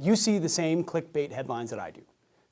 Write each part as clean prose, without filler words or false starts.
you see the same clickbait headlines that I do.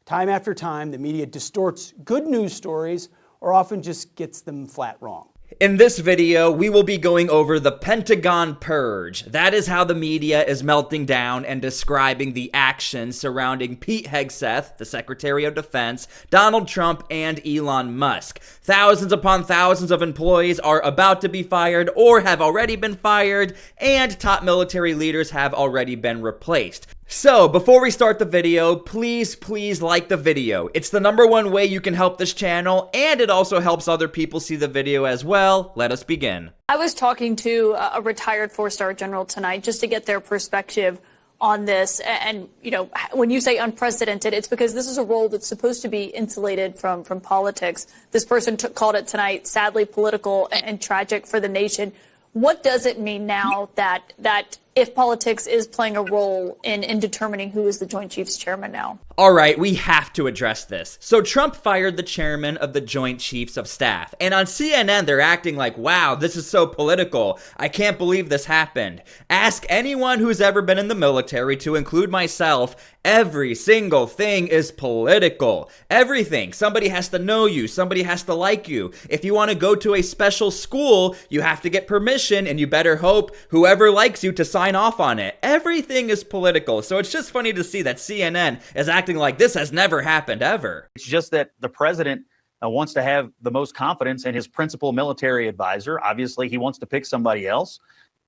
Time after time, the media distorts good news stories or often just gets them flat wrong. In this video, we will be going over the Pentagon purge. That is how the media is melting down and describing the actions surrounding Pete Hegseth, the Secretary of Defense, Donald Trump, and Elon Musk. Thousands upon thousands of employees are about to be fired or have already been fired, and top military leaders have already been replaced. So, before we start the video, please like the video. It's the #1 way you can help this channel, and it also helps other people see the video as well. Let us begin. I was talking to a retired 4-star general tonight just to get their perspective on this. And, you know, when you say unprecedented, it's because this is a role that's supposed to be insulated from politics. This person called it tonight, sadly political and tragic for the nation. What does it mean now that if politics is playing a role in determining who is the Joint Chiefs Chairman now? All right, we have to address this. So Trump fired the chairman of the Joint Chiefs of Staff. And on CNN, they're acting like, wow, this is so political. I can't believe this happened. Ask anyone who's ever been in the military, to include myself, every single thing is political. Everything. Somebody has to know you. Somebody has to like you. If you want to go to a special school, you have to get permission, and you better hope whoever likes you to sign off on it. Everything is political. So it's just funny to see that CNN is acting like this has never happened ever. It's just that the president wants to have the most confidence in his principal military advisor. Obviously, he wants to pick somebody else.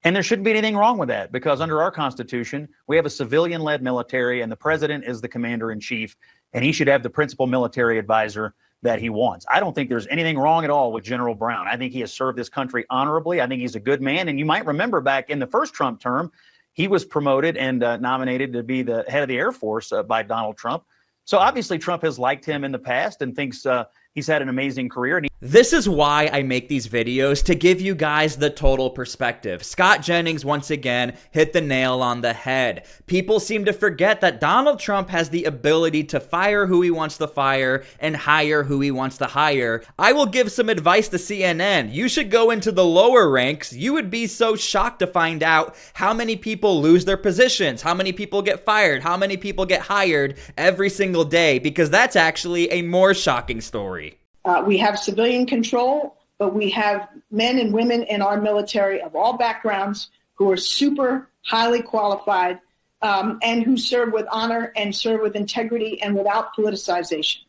And there shouldn't be anything wrong with that, because under our Constitution, we have a civilian-led military, and the president is the commander-in-chief, and he should have the principal military advisor that he wants. I don't think there's anything wrong at all with General Brown. I think he has served this country honorably. I think he's a good man. And you might remember back in the first Trump term, he was promoted and nominated to be the head of the Air Force by Donald Trump. So obviously Trump has liked him in the past and thinks he's had an amazing career. This is why I make these videos, to give you guys the total perspective. Scott Jennings once again hit the nail on the head. People seem to forget that Donald Trump has the ability to fire who he wants to fire and hire who he wants to hire. I will give some advice to CNN. You should go into the lower ranks. You would be so shocked to find out how many people lose their positions, how many people get fired, how many people get hired every single day, because that's actually a more shocking story. We have civilian control, but we have men and women in our military of all backgrounds who are super highly qualified and who serve with honor and serve with integrity and without politicization.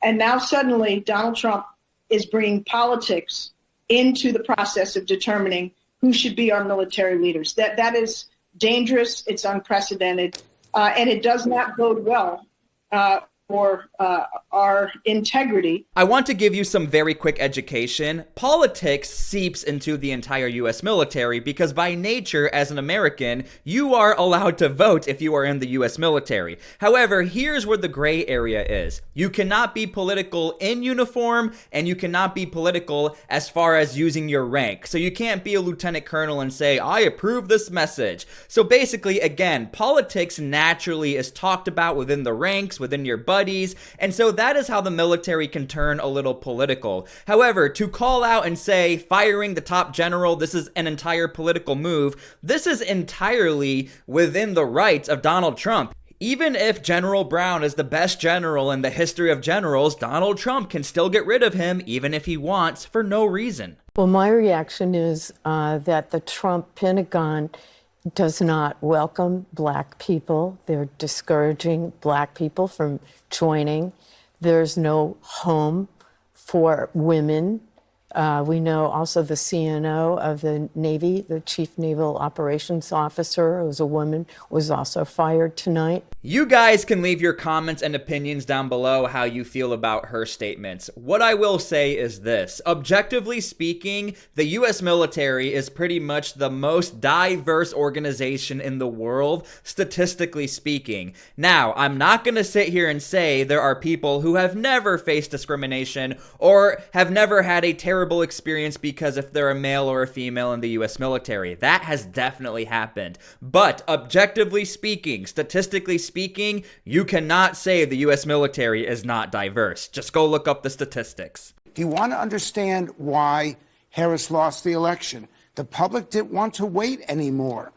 And now suddenly Donald Trump is bringing politics into the process of determining who should be our military leaders. That is dangerous. It's unprecedented, and it does not bode well for our integrity. I want to give you some very quick education. Politics seeps into the entire U.S. military because by nature, as an American, you are allowed to vote if you are in the U.S. military. However, here's where the gray area is. You cannot be political in uniform, and you cannot be political as far as using your rank. So you can't be a lieutenant colonel and say, I approve this message. So basically, again, politics naturally is talked about within the ranks, within your budget, and so that is how the military can turn a little political. However, to call out and say firing the top general, this is an entire political move, this is entirely within the rights of Donald Trump. Even if General Brown is the best general in the history of generals, Donald Trump can still get rid of him even if he wants, for no reason. Well, my reaction is that the Trump Pentagon does not welcome black people. They're discouraging black people from joining. There's no home for women. We know also the CNO of the Navy, the Chief Naval Operations Officer, who's a woman, was also fired tonight. You guys can leave your comments and opinions down below how you feel about her statements. What I will say is this. Objectively speaking, the U.S. military is pretty much the most diverse organization in the world, statistically speaking. Now, I'm not going to sit here and say there are people who have never faced discrimination or have never had a terrible experience because if they're a male or a female in the U.S. military. That has definitely happened. But objectively speaking, statistically speaking, you cannot say the U.S. military is not diverse. Just go look up the statistics. Do you want to understand why Harris lost the election? The public didn't want to wait anymore.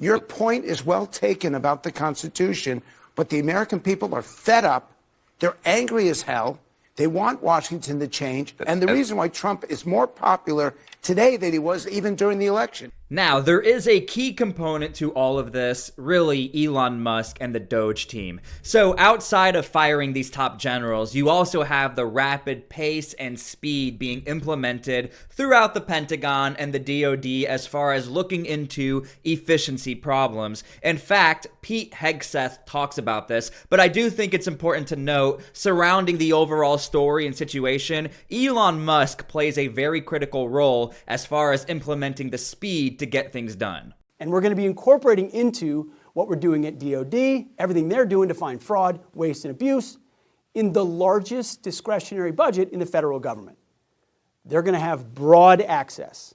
Your point is well taken about the Constitution, but the American people are fed up. They're angry as hell. They want Washington to change. And the reason why Trump is more popular today than he was even during the election. Now, there is a key component to all of this, really Elon Musk and the DOGE team. So outside of firing these top generals, you also have the rapid pace and speed being implemented throughout the Pentagon and the DoD as far as looking into efficiency problems. In fact, Pete Hegseth talks about this, but I do think it's important to note, surrounding the overall story and situation, Elon Musk plays a very critical role as far as implementing the speed to get things done. And we're going to be incorporating into what we're doing at DOD, everything they're doing to find fraud, waste, and abuse in the largest discretionary budget in the federal government. They're going to have broad access.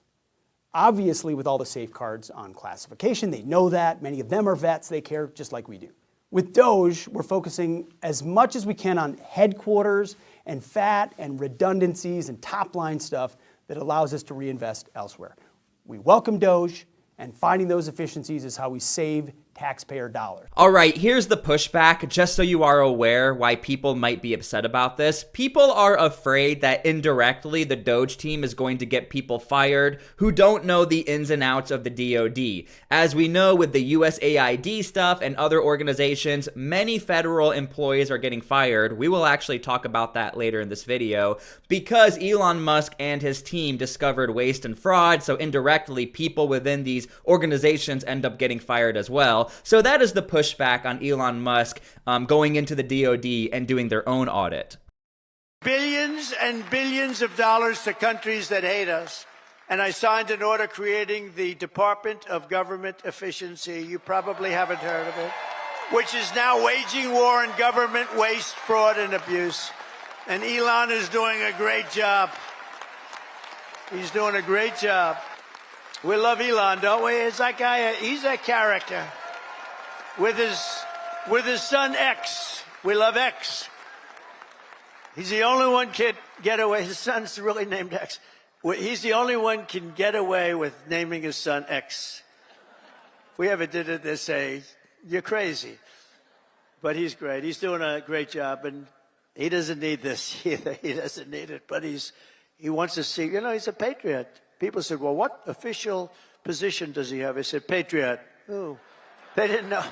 Obviously, with all the safeguards on classification, they know that. Many of them are vets. They care just like we do. With DOGE, we're focusing as much as we can on headquarters and fat and redundancies and top-line stuff that allows us to reinvest elsewhere. We welcome DOGE, and finding those efficiencies is how we save taxpayer dollars. All right, here's the pushback, just so you are aware why people might be upset about this. People are afraid that indirectly the DOGE team is going to get people fired who don't know the ins and outs of the DoD. As we know with the USAID stuff and other organizations, many federal employees are getting fired. We will actually talk about that later in this video because Elon Musk and his team discovered waste and fraud, so indirectly people within these organizations end up getting fired as well. So that is the pushback on Elon Musk going into the DoD and doing their own audit. Billions and billions of dollars to countries that hate us. And I signed an order creating the Department of Government Efficiency. You probably haven't heard of it. Which is now waging war on government waste, fraud, and abuse. And Elon is doing a great job. He's doing a great job. We love Elon, don't we? It's that guy, he's a character. With his son X. We love X. He's the only one can get away. His son's really named X. He's the only one can get away with naming his son X. If we ever did it, they'd say, you're crazy. But he's great. He's doing a great job, and he doesn't need this either. He doesn't need it, but he wants to see, he's a patriot. People said, well, what official position does he have? I said, patriot. Oh, they didn't know.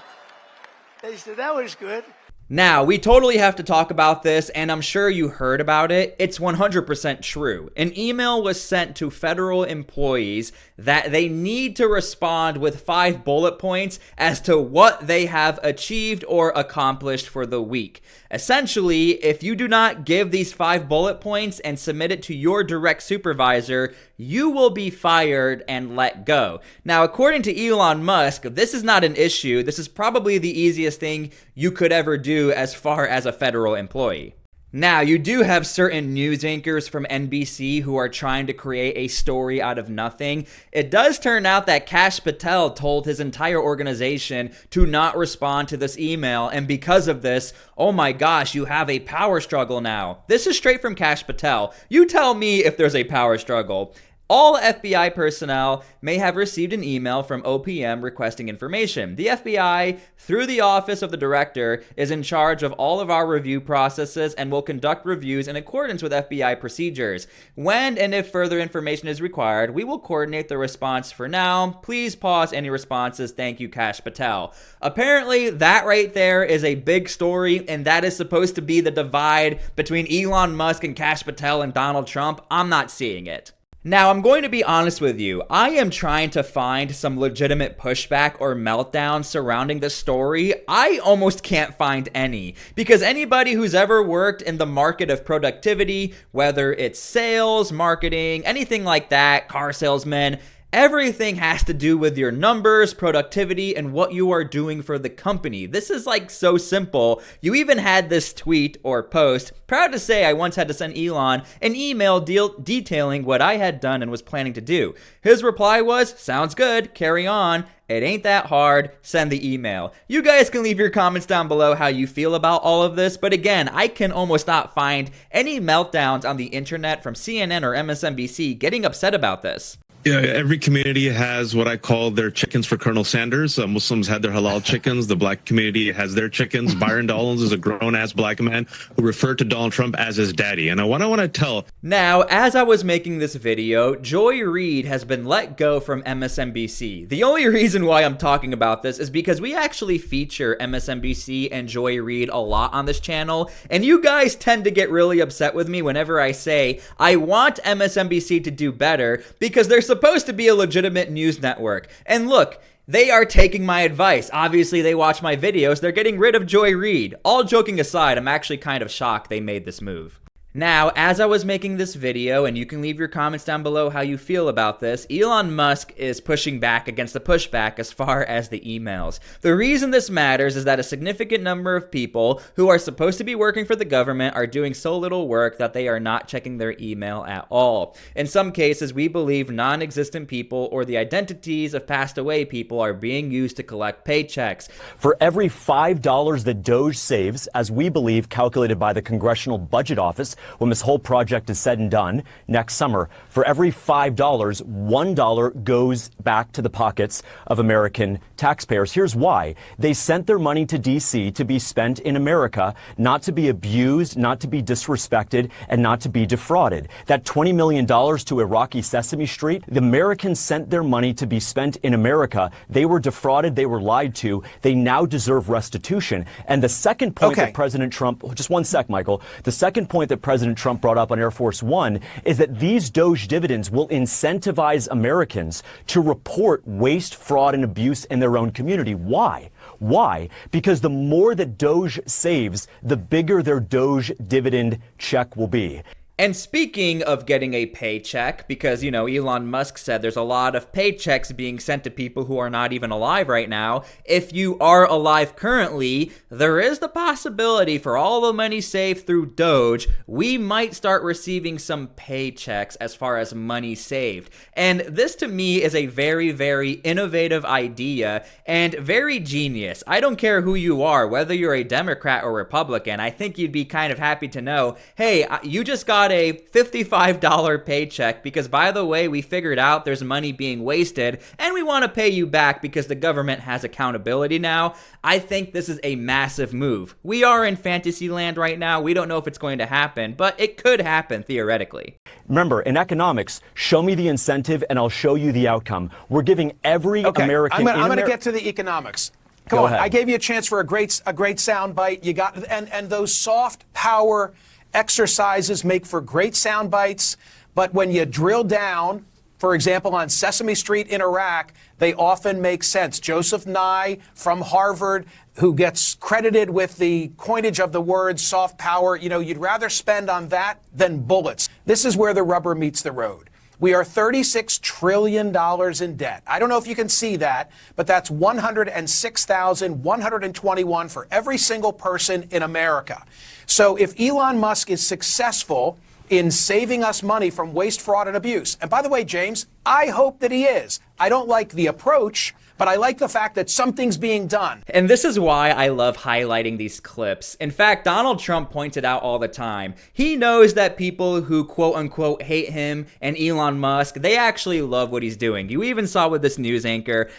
They said, that was good. Now, we totally have to talk about this, and I'm sure you heard about it. It's 100% true. An email was sent to federal employees that they need to respond with 5 bullet points as to what they have achieved or accomplished for the week. Essentially, if you do not give these 5 bullet points and submit it to your direct supervisor, you will be fired and let go. Now, according to Elon Musk, this is not an issue. This is probably the easiest thing you could ever do as far as a federal employee. Now, you do have certain news anchors from NBC who are trying to create a story out of nothing. It does turn out that Kash Patel told his entire organization to not respond to this email, and because of this, oh my gosh, you have a power struggle now. This is straight from Kash Patel. You tell me if there's a power struggle. All FBI personnel may have received an email from OPM requesting information. The FBI, through the Office of the Director, is in charge of all of our review processes and will conduct reviews in accordance with FBI procedures. When and if further information is required, we will coordinate the response. For now, please pause any responses. Thank you, Kash Patel. Apparently, that right there is a big story, and that is supposed to be the divide between Elon Musk and Kash Patel and Donald Trump. I'm not seeing it. Now, I'm going to be honest with you. I am trying to find some legitimate pushback or meltdown surrounding the story. I almost can't find any, because anybody who's ever worked in the market of productivity, whether it's sales, marketing, anything like that, car salesmen, everything has to do with your numbers, productivity, and what you are doing for the company. This is like so simple. You even had this tweet or post. Proud to say I once had to send Elon an email detailing what I had done and was planning to do. His reply was, sounds good, carry on. It ain't that hard, send the email. You guys can leave your comments down below how you feel about all of this, but again, I can almost not find any meltdowns on the internet from CNN or MSNBC getting upset about this. Yeah, every community has what I call their chickens for Colonel Sanders. Muslims had their halal chickens. The black community has their chickens. Byron Dollins is a grown-ass black man who referred to Donald Trump as his daddy. And what I want to tell... Now, as I was making this video, Joy Reid has been let go from MSNBC. The only reason why I'm talking about this is because we actually feature MSNBC and Joy Reid a lot on this channel, and you guys tend to get really upset with me whenever I say I want MSNBC to do better because they're supposed to be a legitimate news network. And look, they are taking my advice. Obviously, they watch my videos. They're getting rid of Joy Reid. All joking aside, I'm actually kind of shocked they made this move. Now, as I was making this video, and you can leave your comments down below how you feel about this, Elon Musk is pushing back against the pushback as far as the emails. The reason this matters is that a significant number of people who are supposed to be working for the government are doing so little work that they are not checking their email at all. In some cases, we believe non-existent people or the identities of passed away people are being used to collect paychecks. For every $5 that DOGE saves, as we believe calculated by the Congressional Budget Office, when this whole project is said and done next summer, for every $5, $1 goes back to the pockets of American taxpayers. Here's why. They sent their money to D.C. to be spent in America, not to be abused, not to be disrespected, and not to be defrauded. That $20 million to Iraqi Sesame Street, the Americans sent their money to be spent in America. They were defrauded. They were lied to. They now deserve restitution. And the second point that President Trump, just one sec, Michael, the second point that President Trump brought up on Air Force One is that these DOGE dividends will incentivize Americans to report waste, fraud, and abuse in their own community. Why? Why? Because the more that DOGE saves, the bigger their DOGE dividend check will be. And speaking of getting a paycheck, because, you know, Elon Musk said there's a lot of paychecks being sent to people who are not even alive right now. If you are alive currently, there is the possibility for all the money saved through DOGE, we might start receiving some paychecks as far as money saved. And this to me is a very, very innovative idea and very genius. I don't care who you are, whether you're a Democrat or Republican, I think you'd be kind of happy to know, hey, you just got a $55 paycheck because, by the way, we figured out there's money being wasted and we want to pay you back because the government has accountability now. I think this is a massive move. We are in fantasy land right now. We don't know if it's going to happen, but it could happen theoretically. Remember, in economics, show me the incentive and I'll show you the outcome. We're giving every American... I'm going to get to the economics. Come on, I gave you a chance for a great sound bite. You got and those soft power exercises make for great sound bites, but when you drill down, for example, on Sesame Street in Iraq, they often make sense. Joseph Nye from Harvard, who gets credited with the coinage of the word soft power, you know, you'd rather spend on that than bullets. This is where the rubber meets the road. We are $36 trillion in debt. I don't know if you can see that, but that's 106,121 for every single person in America. So if Elon Musk is successful in saving us money from waste, fraud, and abuse, and by the way, James, I hope that he is. I don't like the approach, but I like the fact that something's being done. And this is why I love highlighting these clips. In fact, Donald Trump points it out all the time. He knows that people who quote-unquote hate him and Elon Musk, they actually love what he's doing. You even saw with this news anchor,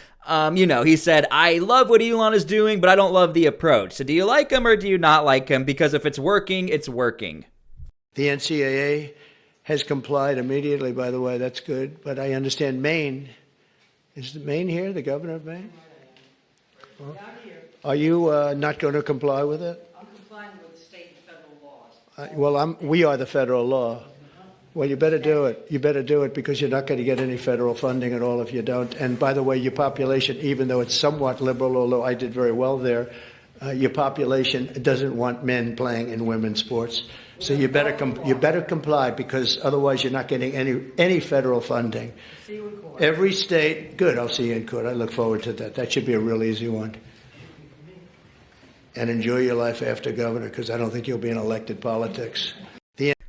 you know, he said, I love what Elon is doing, but I don't love the approach. So do you like him or do you not like him? Because if it's working, it's working. The NCAA has complied immediately, by the way. That's good. But I understand Maine. Is Maine here, the governor of Maine? Well, are you not going to comply with it? I'm complying with state and federal laws. We are the federal law. Well, you better do it. You better do it because you're not going to get any federal funding at all if you don't. And by the way, your population, even though it's somewhat liberal, although I did very well there, your population doesn't want men playing in women's sports. So you better comply because otherwise you're not getting any federal funding. See you in court. Every state, good. I'll see you in court. I look forward to that. That should be a real easy one. And enjoy your life after governor because I don't think you'll be in elected politics.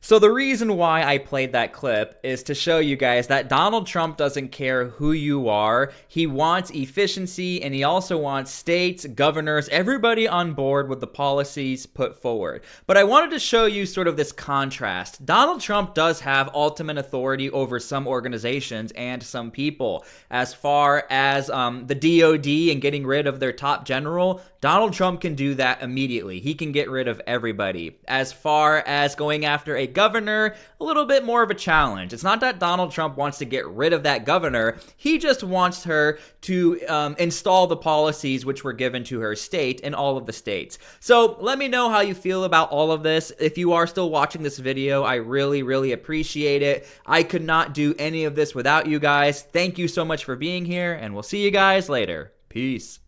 So the reason why I played that clip is to show you guys that Donald Trump doesn't care who you are. He wants efficiency, and he also wants states, governors, everybody on board with the policies put forward. But I wanted to show you sort of this contrast. Donald Trump does have ultimate authority over some organizations and some people. As far as the DOD and getting rid of their top general, Donald Trump can do that immediately. He can get rid of everybody. As far as going after a governor, a little bit more of a challenge. It's not that Donald Trump wants to get rid of that governor. He just wants her to install the policies which were given to her state in all of the states. So let me know how you feel about all of this. If you are still watching this video, I really, really appreciate it. I could not do any of this without you guys. Thank you so much for being here, and we'll see you guys later. Peace.